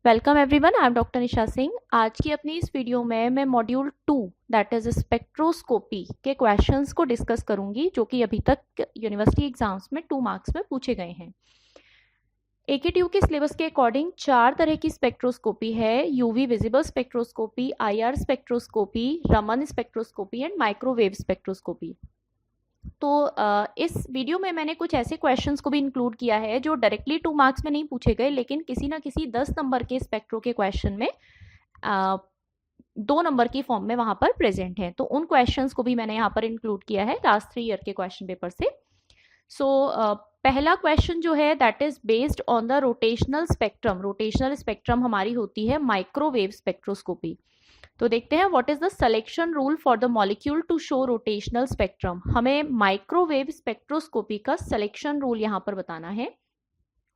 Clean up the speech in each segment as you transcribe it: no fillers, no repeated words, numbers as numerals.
Welcome everyone, I am doctor Nisha Singh. आज की अपनी इस वीडियो में मैं मॉड्यूल 2 दैट इज स्पेक्ट्रोस्कोपी के क्वेश्चंस को डिस्कस करूंगी जो कि अभी तक यूनिवर्सिटी एग्जाम्स में 2 मार्क्स में पूछे गए हैं। एकेटीयू के सिलेबस के अकॉर्डिंग 4 तरह की स्पेक्ट्रोस्कोपी है: UV visible spectroscopy, IR spectroscopy, Raman spectroscopy and microwave spectroscopy. तो इस वीडियो में मैंने कुछ ऐसे क्वेश्चंस को भी इंक्लूड किया है जो डायरेक्टली 2 मार्क्स में नहीं पूछे गए, लेकिन किसी ना किसी 10 नंबर के स्पेक्ट्रो के क्वेश्चन में 2 नंबर की फॉर्म में वहां पर प्रेजेंट है। तो उन क्वेश्चंस को भी मैंने यहाँ पर इंक्लूड किया है लास्ट 3 ईयर के क्वेश्चन पेपर से। पहला क्वेश्चन जो है that is based on the rotational spectrum. Rotational spectrum हमारी होती है माइक्रोवेव स्पेक्ट्रोस्कोपी। तो देखते हैं what is the selection rule for the molecule to show rotational spectrum. हमें माइक्रोवेव स्पेक्ट्रोस्कोपी का सिलेक्शन रूल यहाँ पर बताना है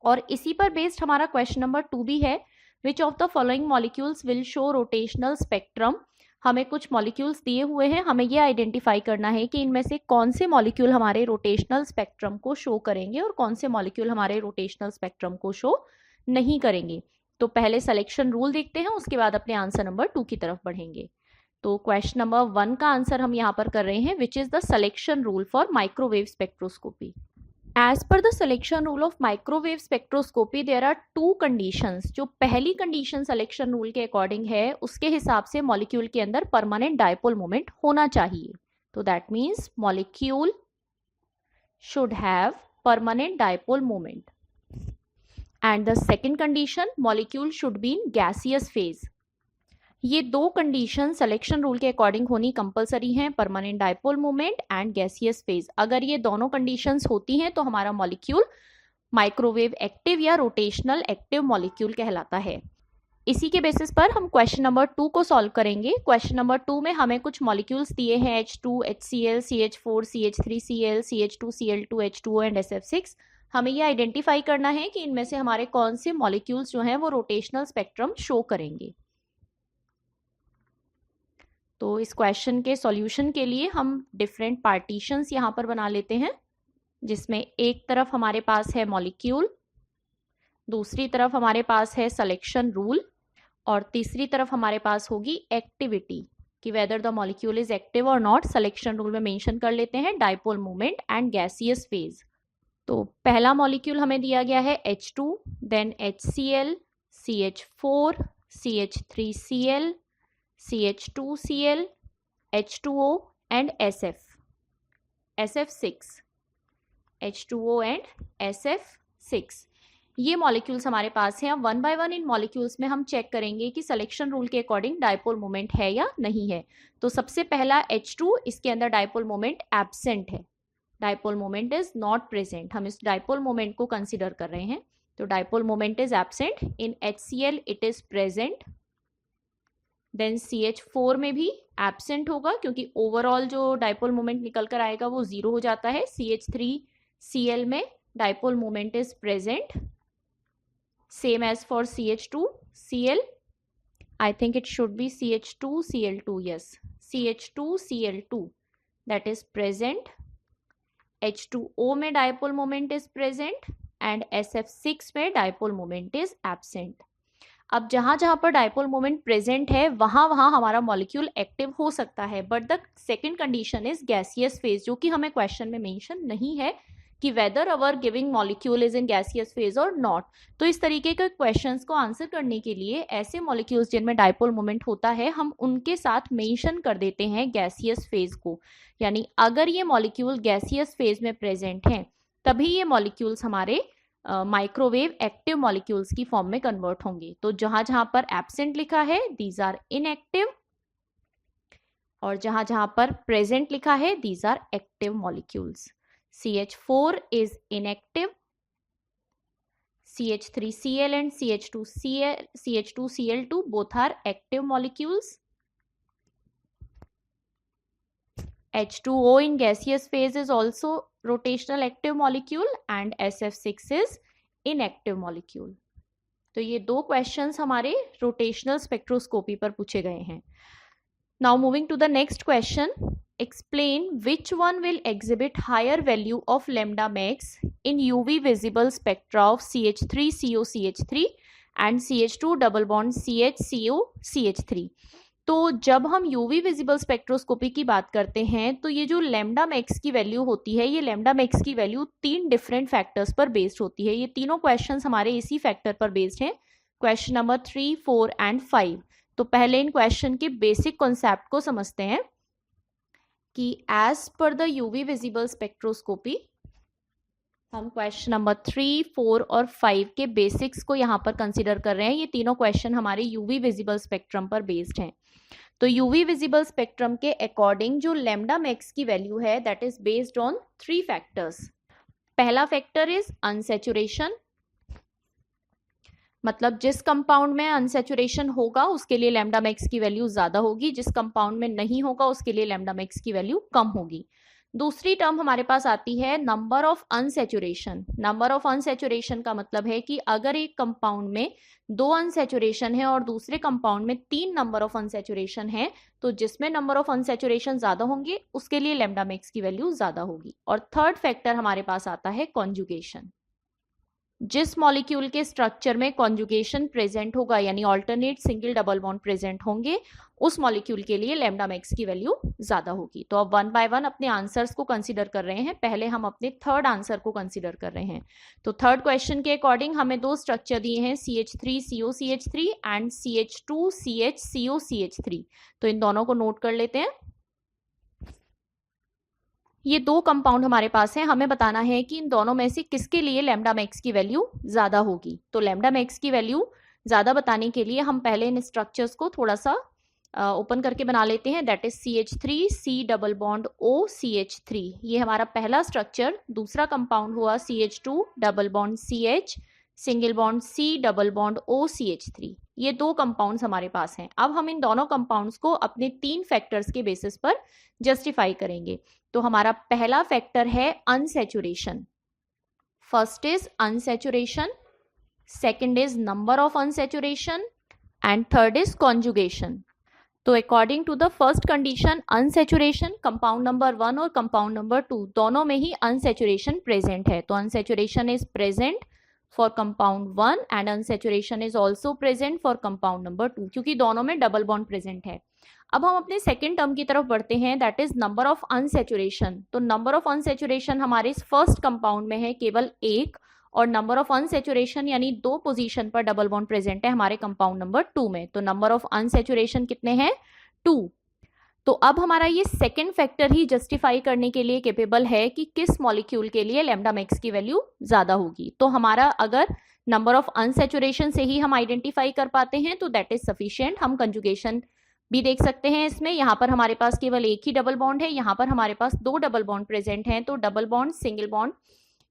और इसी पर बेस्ड हमारा क्वेश्चन नंबर 2 भी है। Which of the following molecules will show rotational spectrum. हमें कुछ मॉलिक्यूल्स दिए हुए हैं, हमें ये आइडेंटिफाई करना है कि इनमें से कौन से मॉलिक्यूल हमारे रोटेशनल स्पेक्ट्रम को शो करेंगे और कौन से मॉलिक्यूल हमारे रोटेशनल स्पेक्ट्रम को शो नहीं करेंगे। तो पहले सिलेक्शन रूल देखते हैं, उसके बाद अपने आंसर नंबर 2 की तरफ बढ़ेंगे। तो क्वेश्चन नंबर 1 का आंसर हम यहाँ पर कर रहे हैं, which is the selection rule for microwave spectroscopy. As per the selection rule of microwave spectroscopy there are 2 conditions. जो पहली कंडीशन सिलेक्शन रूल के अकॉर्डिंग है उसके हिसाब से मॉलिक्यूल के अंदर परमानेंट डायपोल मोमेंट होना चाहिए। तो that means molecule should have permanent dipole moment. And the second condition, molecule should be in gaseous phase. ये 2 कंडीशन सिलेक्शन रूल के अकॉर्डिंग होनी कंपलसरी हैं, permanent dipole moment and gaseous phase. अगर ये दोनों कंडीशंस होती हैं तो हमारा मॉलिक्यूल माइक्रोवेव एक्टिव या रोटेशनल एक्टिव मॉलिक्यूल कहलाता है। इसी के बेसिस पर हम क्वेश्चन नंबर 2 को सॉल्व करेंगे। क्वेश्चन नंबर 2 में हमें कुछ मॉलिक्यूल्स दिए हैं H2, HCl, CH4, CH3Cl, CH2, Cl2, H2O and SF6। हमें ये आइडेंटिफाई करना है कि इनमें से हमारे कौन से मॉलिक्यूल्स जो हैं वो रोटेशनल स्पेक्ट्रम शो करेंगे। तो इस क्वेश्चन के सॉल्यूशन के लिए हम डिफरेंट पार्टीशंस यहाँ पर बना लेते हैं, जिसमें एक तरफ हमारे पास है मॉलिक्यूल, दूसरी तरफ हमारे पास है सिलेक्शन रूल और तीसरी तरफ हमारे पास होगी एक्टिविटी कि whether the molecule is active और नॉट। सिलेक्शन रूल में मेंशन कर लेते हैं dipole moment and gaseous phase. तो पहला मॉलिक्यूल हमें दिया गया है H2, then HCl, CH4, CH3Cl, CH2Cl, H2O and SF6, H2O and SF6। ये मॉलिक्यूल्स हमारे पास हैं। अब 1 बाय 1 इन मॉलिक्यूल्स में हम चेक करेंगे कि सिलेक्शन रूल के अकॉर्डिंग डायपोल मोमेंट है या नहीं है। तो सबसे पहला H2, इसके अंदर डायपोल मोमेंट एब्सेंट है, dipole moment is not present. हम इस डायपोल मोमेंट को कंसिडर कर रहे हैं। तो dipole moment is absent. In HCl it is present. Then CH4 में भी एब्सेंट होगा क्योंकि ओवरऑल जो डायपोल मोमेंट निकल कर आएगा वो 0 हो जाता है। CH3Cl में dipole moment is present. Same as for CH2Cl, I think it should be CH2Cl2, yes, CH2Cl2 that is present. H2O में dipole moment is present and SF6 में डायपोल मोमेंट इज एब्सेंट। अब जहां जहां पर dipole moment present है वहां वहां हमारा मॉलिक्यूल एक्टिव हो सकता है, but the second condition is gaseous phase, जो कि हमें क्वेश्चन में मेंशन नहीं है कि whether our giving molecule is in gaseous phase और नॉट। तो इस तरीके के क्वेश्चंस को आंसर करने के लिए ऐसे मॉलिक्यूल्स जिनमें डायपोल मोमेंट होता है हम उनके साथ मेंशन कर देते हैं गैसियस फेज को। यानी अगर ये मॉलिक्यूल गैसियस फेज में प्रेजेंट हैं तभी ये मॉलिक्यूल्स हमारे माइक्रोवेव एक्टिव मॉलिक्यूल्स की फॉर्म में कन्वर्ट होंगे। तो जहां जहां पर एब्सेंट लिखा है दीज आर इनएक्टिव और जहां जहां पर प्रेजेंट लिखा है these are active molecules. CH4 is inactive, CH3Cl and CH2Cl2 both are active molecules. H2O in gaseous phase is also rotational active molecule and SF6 is inactive molecule. तो ये 2 questions हमारे rotational spectroscopy पर पूछे गए हैं। Now moving to the next question, explain which one will exhibit higher value of lambda max in UV visible spectra of CH3COCH3 and CH2 double bond CH CH3। तो जब हम UV visible spectroscopy की बात करते हैं तो ये जो लैम्डा मैक्स की वैल्यू होती है, ये लैम्डा मैक्स की वैल्यू 3 डिफरेंट फैक्टर्स पर बेस्ड होती है। ये तीनों क्वेश्चंस हमारे इसी फैक्टर पर बेस्ड हैं, क्वेश्चन नंबर 3, 4 एंड 5। तो पहले इन क्वेश्चन के बेसिक कॉन्सेप्ट को समझते हैं कि as per the UV visible spectroscopy हम क्वेश्चन नंबर 3, 4 और 5 के बेसिक्स को यहाँ पर कंसिडर कर रहे हैं। ये तीनों क्वेश्चन हमारे यूवी विजिबल स्पेक्ट्रम पर बेस्ड हैं। तो यूवी विजिबल स्पेक्ट्रम के अकॉर्डिंग जो लैम्डा मैक्स की वैल्यू है that is based on 3 factors. पहला फैक्टर इज अनसैचुरेशन, मतलब जिस कंपाउंड में अनसैचुरेशन होगा उसके लिए लैम्डा मैक्स की वैल्यू ज्यादा होगी, जिस कंपाउंड में नहीं होगा उसके लिए लैम्डा मैक्स की वैल्यू कम होगी। दूसरी टर्म हमारे पास आती है number of unsaturation. Number of unsaturation का मतलब है कि अगर एक कंपाउंड में 2 अनसैचुरेशन है और दूसरे कंपाउंड में 3 नंबर ऑफ अनसैचुरेशन है, तो जिसमें नंबर ऑफ अनसैचुरेशन ज्यादा होंगे उसके लिए लैम्डा मैक्स की वैल्यू ज्यादा होगी। और थर्ड फैक्टर हमारे पास आता है कॉन्जुगेशन। जिस मॉलिक्यूल के स्ट्रक्चर में कॉन्जुगेशन प्रेजेंट होगा यानी alternate single double bond present होंगे, उस मॉलिक्यूल के लिए लैम्डा मैक्स की वैल्यू ज्यादा होगी। तो अब वन बाय वन अपने आंसर्स को कंसीडर कर रहे हैं। पहले हम अपने थर्ड आंसर को कंसीडर कर रहे हैं। तो थर्ड क्वेश्चन के अकॉर्डिंग हमें 2 स्ट्रक्चर दिए हैं, CH3COCH3 एंड CH2CHCOCH3। तो इन दोनों को नोट कर लेते हैं। ये 2 कंपाउंड हमारे पास हैं, हमें बताना है कि इन दोनों में से किसके लिए लैम्डा मैक्स की वैल्यू ज्यादा होगी। तो लैम्डा मैक्स की वैल्यू ज्यादा बताने के लिए हम पहले इन स्ट्रक्चर्स को थोड़ा सा ओपन करके बना लेते हैं। That is CH3C double bond OCH3, ये हमारा पहला स्ट्रक्चर। दूसरा कंपाउंड हुआ CH2 double bond CH single bond C double bond OCH3। ये 2 कंपाउंड्स हमारे पास हैं। अब हम इन दोनों कंपाउंड्स को अपने 3 फैक्टर्स के बेसिस पर जस्टिफाई करेंगे। तो हमारा पहला फैक्टर है unsaturation. First is unsaturation, second is number of unsaturation and third is conjugation. तो according to the first condition unsaturation, compound number 1 और कंपाउंड नंबर 2 दोनों में ही अनसैचुरेशन प्रेजेंट है। तो unsaturation is present for compound 1 and unsaturation is also present for compound number 2, क्योंकि दोनों में double bond present है। अब हम अपने सेकेंड टर्म की तरफ बढ़ते हैं, that is number of unsaturation. तो नंबर ऑफ अनसैचुरेशन हमारे इस फर्स्ट कंपाउंड में है केवल 1, और नंबर ऑफ अनसैचुरेशन यानी 2 पोजीशन पर डबल बॉन्ड प्रेजेंट है हमारे कंपाउंड नंबर 2 में। तो नंबर ऑफ अनसैचुरेशन कितने हैं? 2। तो अब हमारा ये सेकेंड फैक्टर ही जस्टिफाई करने के लिए केपेबल है कि किस मॉलिक्यूल के लिए लैम्डा मैक्स की वैल्यू ज्यादा होगी। तो हमारा अगर नंबर ऑफ अनसैचुरेशन से ही हम आइडेंटिफाई कर पाते हैं तो दैट इज सफिशिएंट। हम कंजुगेशन भी देख सकते हैं इसमें। यहाँ पर हमारे पास केवल एक ही डबल बॉन्ड है, यहाँ पर हमारे पास 2 डबल बॉन्ड प्रेजेंट हैं। तो डबल बॉन्ड सिंगल बॉन्ड,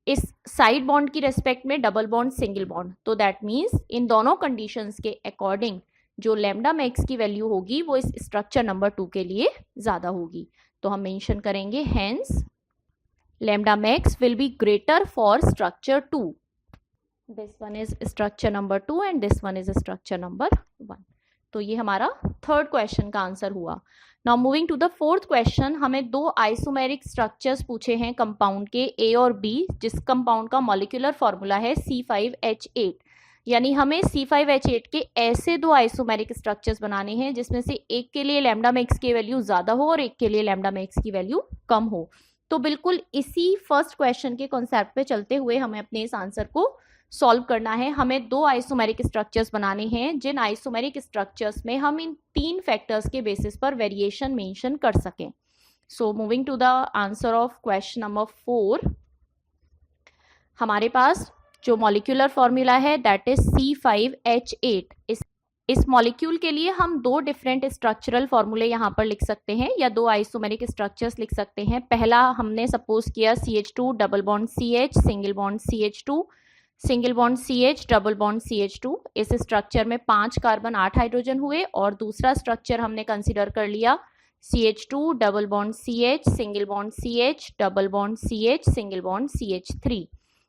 इस साइड बॉन्ड की रेस्पेक्ट में डबल बॉन्ड सिंगल बॉन्ड। तो दैट मीन्स इन दोनों कंडीशंस के अकॉर्डिंग जो लैम्डा मैक्स की वैल्यू होगी वो इस स्ट्रक्चर नंबर 2 के लिए ज्यादा होगी। तो हम मेंशन करेंगे hence lambda max will be greater for structure 2। This one is structure number 2 and this one is structure number 1। तो ये हमारा थर्ड क्वेश्चन का आंसर हुआ। Now moving to the fourth question, हमें 2 आइसोमेरिक स्ट्रक्चर्स पूछे हैं compound के A और B, जिस कंपाउंड का मॉलिक्यूलर फॉर्मूला है C5H8। यानी हमें C5H8 के ऐसे 2 आइसोमेरिक स्ट्रक्चर्स बनाने हैं जिसमें से एक के लिए लैम्डा मैक्स की वैल्यू ज्यादा हो और एक के लिए लैम्डा मैक्स की वैल्यू कम हो। तो बिल्कुल इसी फर्स्ट क्वेश्चन के कॉन्सेप्ट पे चलते हुए हमें अपने इस आंसर को सॉल्व करना है। हमें 2 आइसोमेरिक स्ट्रक्चर्स बनाने हैं जिन आइसोमेरिक स्ट्रक्चर्स में हम इन 3 फैक्टर्स के बेसिस पर वेरिएशन मेंशन कर सकें। So moving to the answer of question number 4, हमारे पास जो मॉलिक्यूलर फॉर्मूला है दैट इज C5H8। इस मॉलिक्यूल के लिए हम 2 डिफरेंट स्ट्रक्चरल फॉर्मूले यहाँ पर लिख सकते हैं या 2 आइसोमेरिक स्ट्रक्चर्स लिख सकते हैं। पहला हमने सपोज किया CH2 double bond CH single bond CH2 single bond CH double bond CH2। इस स्ट्रक्चर में 5 कार्बन 8 हाइड्रोजन हुए। और दूसरा स्ट्रक्चर हमने कंसिडर कर लिया CH2 double bond CH single bond CH double bond CH single bond CH3।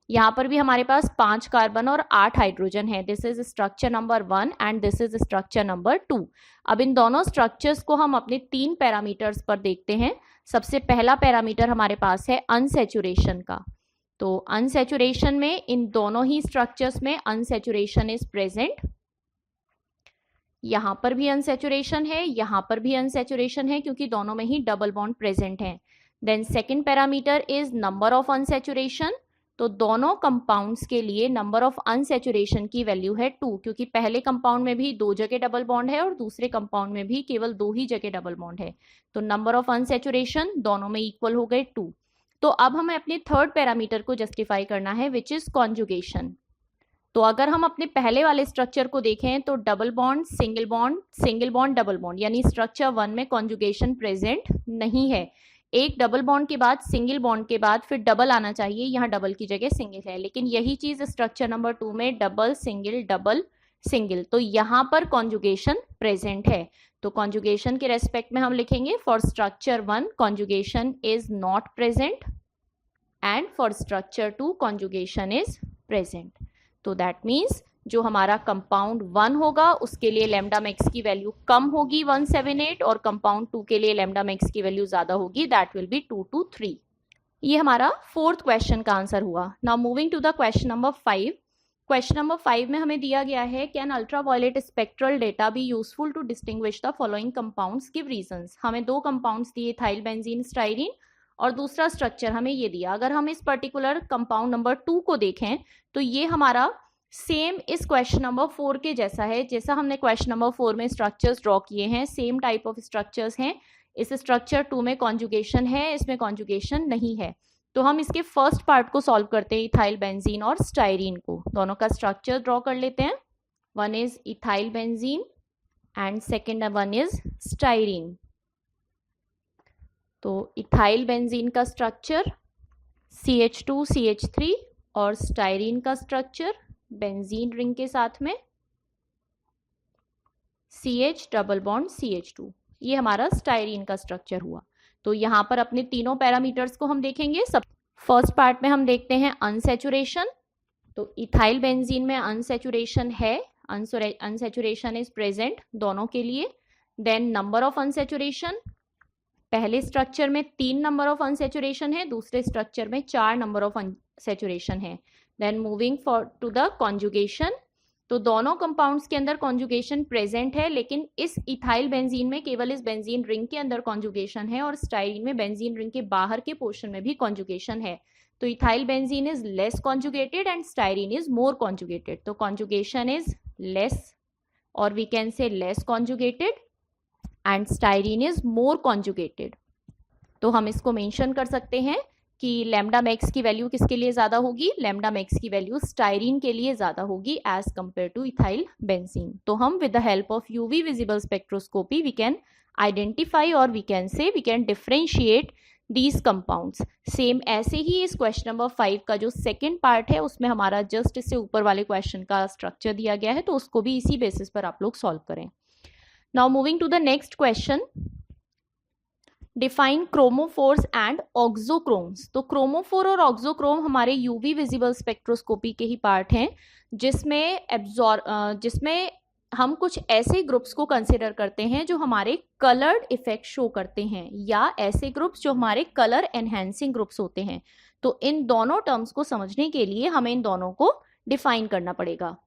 यहाँ पर भी हमारे पास 5 कार्बन और 8 हाइड्रोजन है। This is structure number 1 and this is structure number 2। अब इन दोनों स्ट्रक्चर्स को हम अपने 3 पैरामीटर्स पर देखते हैं। सबसे पहला पैरामीटर हमारे पास है अनसैचुरेशन का। तो अनसैचुरेशन में इन दोनों ही स्ट्रक्चर्स में अनसैचुरेशन इज प्रेजेंट। यहां पर भी अनसैचुरेशन है, यहां पर भी अनसैचुरेशन है, क्योंकि दोनों में ही डबल बॉन्ड प्रेजेंट है। Then second parameter is number of unsaturation. तो दोनों कंपाउंड्स के लिए नंबर ऑफ अनसैचुरेशन की वैल्यू है 2, क्योंकि पहले कंपाउंड में भी 2 जगह डबल बॉन्ड है और दूसरे कंपाउंड में भी केवल 2 ही जगह डबल बॉन्ड है। तो नंबर ऑफ अनसैचुरेशन दोनों में इक्वल हो गए 2। तो अब हमें अपने थर्ड पैरामीटर को जस्टिफाई करना है, विच इज कॉन्जुगेशन। तो अगर हम अपने पहले वाले स्ट्रक्चर को देखें तो double bond, single bond, double bond, यानी स्ट्रक्चर 1 में कॉन्जुगेशन प्रेजेंट नहीं है। एक डबल बॉन्ड के बाद सिंगल बॉन्ड के बाद फिर डबल आना चाहिए, यहाँ डबल की जगह सिंगल है, लेकिन यही चीज स्ट्रक्चर नंबर 2 में डबल सिंगल, तो यहाँ पर कॉन्जुगेशन प्रेजेंट है। तो कॉन्जुगेशन के रेस्पेक्ट में हम लिखेंगे for structure 1 conjugation is not present and for structure 2 conjugation is present. तो दैट मीन्स जो हमारा कंपाउंड 1 होगा उसके लिए लैम्डा मैक्स की वैल्यू कम होगी 178, और कंपाउंड 2 के लिए लैम्डा मैक्स की वैल्यू ज्यादा होगी, दैट विल बी 2 to 3। ये हमारा फोर्थ क्वेश्चन का आंसर हुआ। Now moving to the question number 5। Question number 5 में हमें दिया गया है, can ultraviolet spectral data be useful to distinguish the following compounds, give reasons. हमें 2 कंपाउंड्स दिए, इथाइल बेंजीन स्टाइरीन, और दूसरा स्ट्रक्चर हमें ये दिया। अगर हम इस पर्टिकुलर कंपाउंड नंबर 2 को देखें तो ये हमारा सेम इस क्वेश्चन नंबर 4 के जैसा है, जैसा हमने क्वेश्चन नंबर 4 में स्ट्रक्चर्स ड्रॉ किए हैं, सेम टाइप ऑफ स्ट्रक्चर्स हैं। इस स्ट्रक्चर 2 में कॉन्जुगेशन है, इसमें कॉन्जुगेशन नहीं है। तो हम इसके फर्स्ट पार्ट को सॉल्व करते हैं, इथाइल बेंजीन और स्टाइरीन को। दोनों का स्ट्रक्चर ड्रॉ कर लेते हैं। One is ethyl benzene and second one is styrene. तो इथाइल बेंजीन का स्ट्रक्चर CH2CH3 और स्टाइरीन का स्ट्रक्चर बेंजीन रिंग के साथ में CH डबल बॉन्ड CH2। ये हमारा स्टाइरीन का स्ट्रक्चर हुआ। तो यहाँ पर अपने तीनों पैरामीटर्स को हम देखेंगे। सब फर्स्ट पार्ट में हम देखते हैं अनसैचुरेशन। तो इथाइल बेंजीन में अनसैचुरेशन है, अनसैचुरेशन इज प्रेजेंट दोनों के लिए। देन नंबर ऑफ अनसैचुरेशन, पहले स्ट्रक्चर में 3 नंबर ऑफ अनसैचुरेशन है, दूसरे स्ट्रक्चर में 4 नंबर ऑफ अनसैचुरेशन है। Then moving to the conjugation, तो दोनों कंपाउंड्स के अंदर कॉन्जुगेशन प्रेजेंट है, लेकिन इस इथाइल बेंजीन में केवल इस बेंजीन रिंग के अंदर कॉन्जुगेशन है, और स्टाइरीन में बेंजीन रिंग के बाहर के पोर्शन में भी कॉन्जुगेशन है। तो ethyl benzene is less conjugated and styrene is more conjugated. तो कॉन्जुगेशन इज लेस, और we can say less conjugated, and styrene is more conjugated. तो हम इसको मेंशन कर सकते हैं कि लैम्डा मैक्स की वैल्यू किसके लिए ज्यादा होगी, लैम्डा मैक्स की वैल्यू स्टाइरीन के लिए ज्यादा होगी as compare to ethyl benzene. तो हम with the help of UV visible spectroscopy we can identify और we can differentiate these compounds. Same ऐसे ही इस क्वेश्चन नंबर 5 का जो सेकेंड पार्ट है उसमें हमारा जस्ट इससे ऊपर वाले क्वेश्चन का स्ट्रक्चर दिया गया है, तो उसको भी इसी बेसिस पर आप लोग सॉल्व करें। Now moving to the next question, define chromophores and auxochromes. तो क्रोमोफोर और ऑक्सोक्रोम हमारे यूवी विजिबल स्पेक्ट्रोस्कोपी के ही पार्ट हैं, जिसमें हम कुछ ऐसे ग्रुप्स को कंसिडर करते हैं जो हमारे कलर्ड इफेक्ट शो करते हैं, या ऐसे ग्रुप्स जो हमारे कलर एनहेंसिंग ग्रुप्स होते हैं। तो इन दोनों टर्म्स को समझने के लिए हमें इन दोनों को डिफाइन करना पड़ेगा।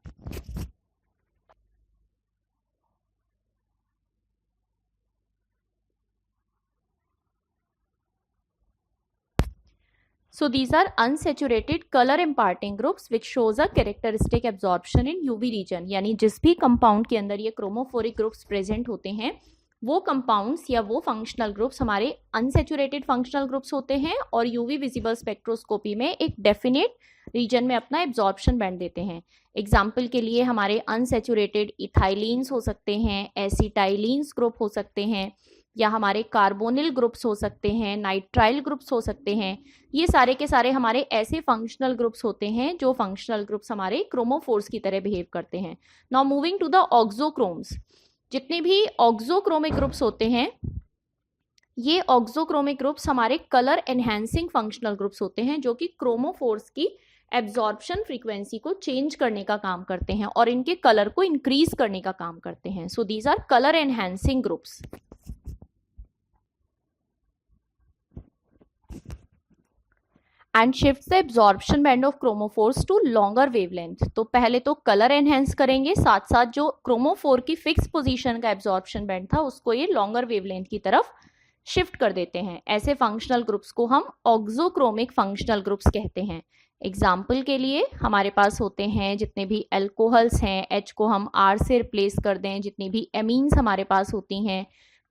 So these are unsaturated color imparting groups which shows a characteristic absorption in UV region। यानी जिस भी कंपाउंड के अंदर ये क्रोमोफोरिक ग्रुप्स प्रेजेंट होते हैं वो कंपाउंड्स या वो फंक्शनल ग्रुप्स हमारे अनसेचुरेटेड फंक्शनल ग्रुप्स होते हैं, और यूवी विजिबल स्पेक्ट्रोस्कोपी में एक डेफिनेट रीजन में अपना एब्जॉर्प्शन बैंड देते हैं। एग्जाम्पल के लिए हमारे अनसेचुरेटेड इथाइलिन्स हो सकते हैं, एसिटाइलिन्स ग्रुप हो सकते हैं, या हमारे कार्बोनिल ग्रुप्स हो सकते हैं, नाइट्राइल ग्रुप्स हो सकते हैं। ये सारे के सारे हमारे ऐसे फंक्शनल ग्रुप्स होते हैं जो फंक्शनल ग्रुप्स हमारे क्रोमोफोर्स की तरह बिहेव करते हैं। Now moving to the auxochromes, जितने भी ऑक्सोक्रोमिक ग्रुप्स होते हैं ये ऑक्सोक्रोमिक ग्रुप्स हमारे कलर एनहेंसिंग फंक्शनल ग्रुप्स होते हैं, जो कि क्रोमोफोर्स की एब्जॉर्प्शन फ्रीक्वेंसी को चेंज करने का काम करते हैं और इनके कलर को इंक्रीज करने का काम करते हैं। So these are colour enhancing groups. And shift the absorption band of chromophores to longer wavelength. तो पहले तो कलर एनहेंस करेंगे, साथ साथ जो क्रोमोफोर की फिक्स पोजीशन का एब्जॉर्प्शन बैंड था उसको ये लॉन्गर वेवलेंथ की तरफ शिफ्ट कर देते हैं। ऐसे फंक्शनल ग्रुप्स को हम ऑक्सोक्रोमिक फंक्शनल ग्रुप्स कहते हैं। एग्जाम्पल के लिए हमारे पास होते हैं जितने भी एल्कोहल्स हैं, H को हम R से रिप्लेस कर दें, जितनी भी एमीन्स हमारे पास होती हैं,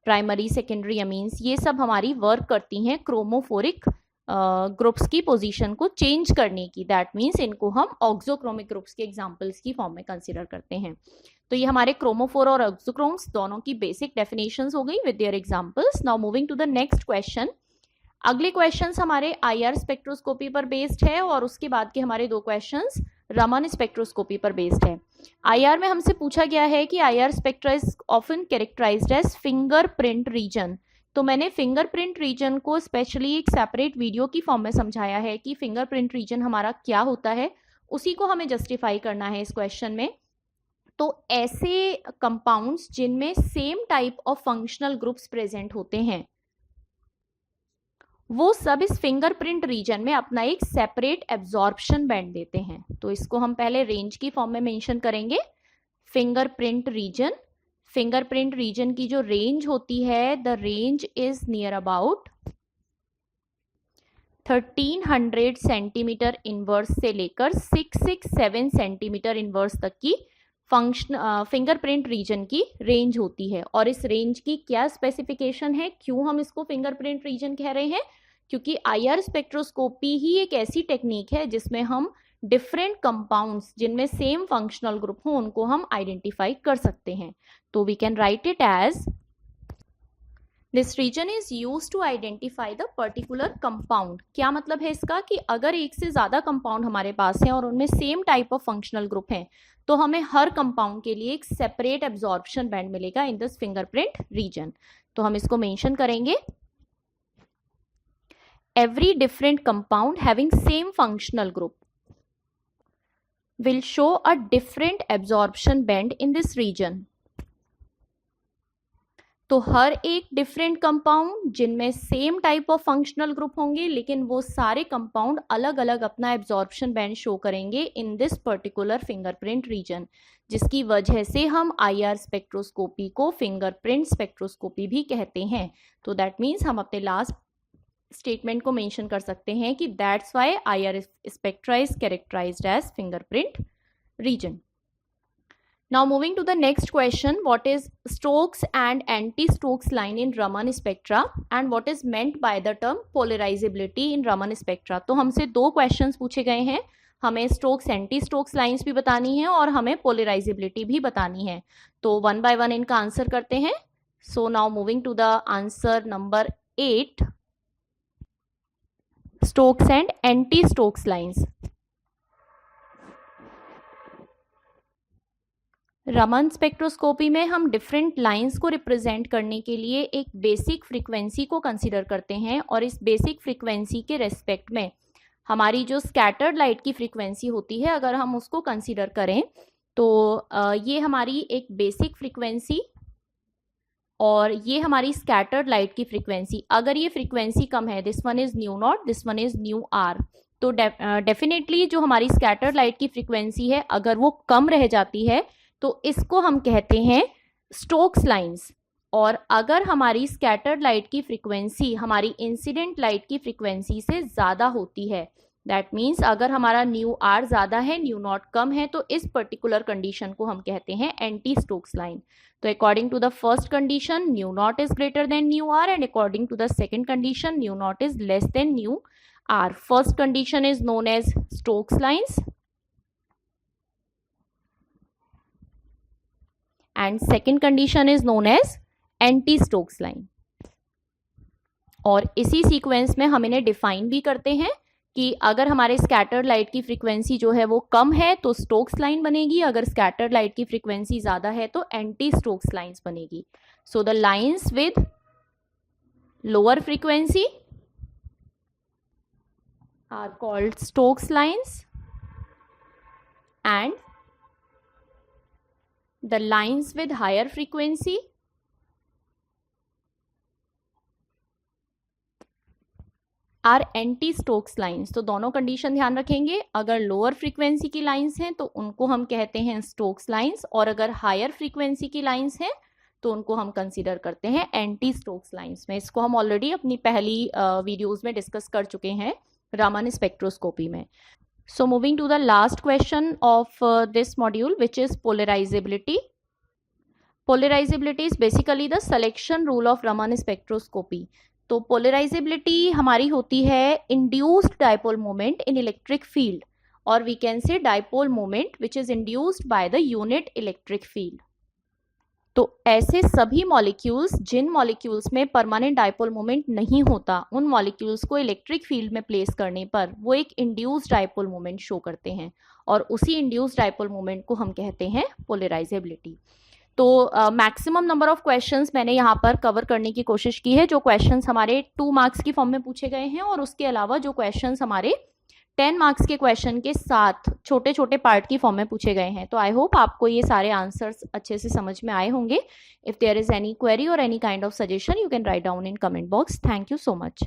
प्राइमरी सेकेंडरी एमीन्स, ये सब हमारी वर्क करती हैं क्रोमोफोरिक ग्रुप्स की पोजीशन को चेंज करने की। दैट मीन्स इनको हम ऑक्सोक्रोमिक ग्रुप्स के एग्जाम्पल्स की फॉर्म में कंसिडर करते हैं। तो ये हमारे क्रोमोफोर और ऑक्सोक्रोम्स दोनों की बेसिक डेफिनेशंस हो गई with their examples. Now moving to the next question. अगले क्वेश्चंस हमारे आईआर स्पेक्ट्रोस्कोपी पर बेस्ड है और उसके बाद के हमारे दो क्वेश्चंस रमन स्पेक्ट्रोस्कोपी पर बेस्ड है। आईआर में हमसे पूछा गया है कि IR spectra is often characterized as fingerprint region. तो मैंने फिंगरप्रिंट रीजन को स्पेशली एक सेपरेट वीडियो की फॉर्म में समझाया है कि फिंगरप्रिंट रीजन हमारा क्या होता है, उसी को हमें जस्टिफाई करना है इस क्वेश्चन में। तो ऐसे कंपाउंड्स जिनमें same type of functional groups present होते हैं वो सब इस फिंगरप्रिंट रीजन में अपना एक सेपरेट एब्जॉर्प्शन बैंड देते हैं। तो इसको हम पहले रेंज की फॉर्म में मेंशन करेंगे। फिंगरप्रिंट रीजन की जो रेंज होती है, the range is near about 1300 centimetre inverse से लेकर 667 सेंटीमीटर इनवर्स तक की फिंगरप्रिंट रीजन की रेंज होती है। और इस रेंज की क्या स्पेसिफिकेशन है, क्यों हम इसको फिंगरप्रिंट रीजन कह रहे हैं? क्योंकि आईआर स्पेक्ट्रोस्कोपी ही एक ऐसी टेक्निक है जिसमें हम डिफरेंट कंपाउंड्स जिनमें सेम फंक्शनल ग्रुप हो उनको हम आइडेंटिफाई कर सकते हैं। तो we can write it as this region is use to identify the particular compound. क्या मतलब है इसका कि अगर एक से ज्यादा कंपाउंड हमारे पास है और उनमें same type of functional group है तो हमें हर कंपाउंड के लिए एक सेपरेट एब्जॉर्प्शन बैंड मिलेगा इन दिस फिंगरप्रिंट रीजन। तो हम इसको मेंशन करेंगे, every different compound having same functional group will show a different absorption band in this region। तो हर एक डिफरेंट कंपाउंड जिनमें same type of functional group होंगे लेकिन वो सारे कंपाउंड अलग अलग अपना एब्जॉर्प्शन बैंड शो करेंगे in this particular fingerprint region, जिसकी वजह से हम आईआर स्पेक्ट्रोस्कोपी को फिंगरप्रिंट स्पेक्ट्रोस्कोपी भी कहते हैं। तो दैट मीन्स हम अपने लास्ट स्टेटमेंट को मेंशन कर सकते हैं कि that's why IR spectra is characterized as fingerprint region. Now moving to the next question, what is Stokes and anti-Stokes line in Raman spectra and what is meant by the term polarizability in Raman spectra। तो हमसे दो questions पूछे गए हैं, हमें Stokes anti-Stokes lines भी बतानी है और हमें polarizability भी बतानी है। तो one by one इनका आंसर करते हैं। So now moving to the answer number 8, Stokes and anti-Stokes lines। Raman spectroscopy में हम डिफरेंट लाइंस को रिप्रेजेंट करने के लिए एक बेसिक फ्रीक्वेंसी को कंसीडर करते हैं और इस बेसिक फ्रीक्वेंसी के रेस्पेक्ट में हमारी जो स्कैटर्ड लाइट की फ्रीक्वेंसी होती है अगर हम उसको कंसीडर करें तो ये हमारी एक बेसिक फ्रीक्वेंसी और ये हमारी स्कैटर्ड लाइट की फ्रीक्वेंसी, अगर ये फ्रीक्वेंसी कम है, this one is nu naught, this one is nu R, तो डेफिनेटली जो हमारी स्कैटर्ड लाइट की फ्रीक्वेंसी है अगर वो कम रह जाती है तो इसको हम कहते हैं स्टोक्स लाइंस। और अगर हमारी स्कैटर्ड लाइट की फ्रीक्वेंसी हमारी इंसिडेंट लाइट की फ्रीक्वेंसी से ज़्यादा होती है, दैट मीन्स अगर हमारा न्यू आर ज़्यादा है न्यू नॉट कम है, तो इस पर्टिकुलर कंडीशन को हम कहते हैं एंटी स्टोक्स लाइन। तो according to the first condition nu naught is greater than nu R and according to the second condition nu naught is less than nu R. First condition is known as Stokes lines and second condition is known as anti-Stokes line। और इसी sequence में हम इन्हें define भी करते हैं कि अगर हमारे स्कैटर्ड लाइट की फ्रीक्वेंसी जो है वो कम है तो स्टोक्स लाइन बनेगी, अगर स्कैटर्ड लाइट की फ्रीक्वेंसी ज़्यादा है तो एंटी स्टोक्स लाइन्स बनेगी। So the lines with lower frequency are called Stokes lines and the lines with higher frequency are anti Stokes lines. तो दोनों कंडीशन ध्यान रखेंगे, अगर लोअर फ्रीक्वेंसी की लाइंस हैं तो उनको हम कहते हैं स्टोक्स लाइंस, और अगर हायर फ्रीक्वेंसी की लाइंस हैं तो उनको हम कंसीडर करते हैं एंटी स्टोक्स लाइंस में। इसको हम ऑलरेडी अपनी पहली वीडियोस में डिस्कस कर चुके हैं रामन स्पेक्ट्रोस्कोपी में। So moving to the last question of this module which is polarizability. Polarizability is basically the selection rule of Raman spectroscopy. तो पोलराइजेबिलिटी हमारी होती है induced dipole moment in electric field, और we can say dipole moment which is induced by the unit electric field. तो ऐसे सभी molecules जिन molecules में परमानेंट डायपोल मोमेंट नहीं होता, उन मॉलिक्यूल्स को इलेक्ट्रिक फील्ड में प्लेस करने पर वो एक इंड्यूस्ड डायपोल मोमेंट शो करते हैं, और उसी इंड्यूस्ड डायपोल मोमेंट को हम कहते हैं पोलराइजेबिलिटी। तो मैक्सिमम नंबर ऑफ क्वेश्चंस मैंने यहाँ पर कवर करने की कोशिश की है, जो क्वेश्चंस हमारे 2 मार्क्स की फॉर्म में पूछे गए हैं, और उसके अलावा जो क्वेश्चंस हमारे 10 मार्क्स के क्वेश्चन के साथ छोटे छोटे पार्ट की फॉर्म में पूछे गए हैं। तो आई होप आपको ये सारे आंसर्स अच्छे से समझ में आए होंगे। If there is any query और any kind of suggestion, you can write down in comment box. Thank you so much.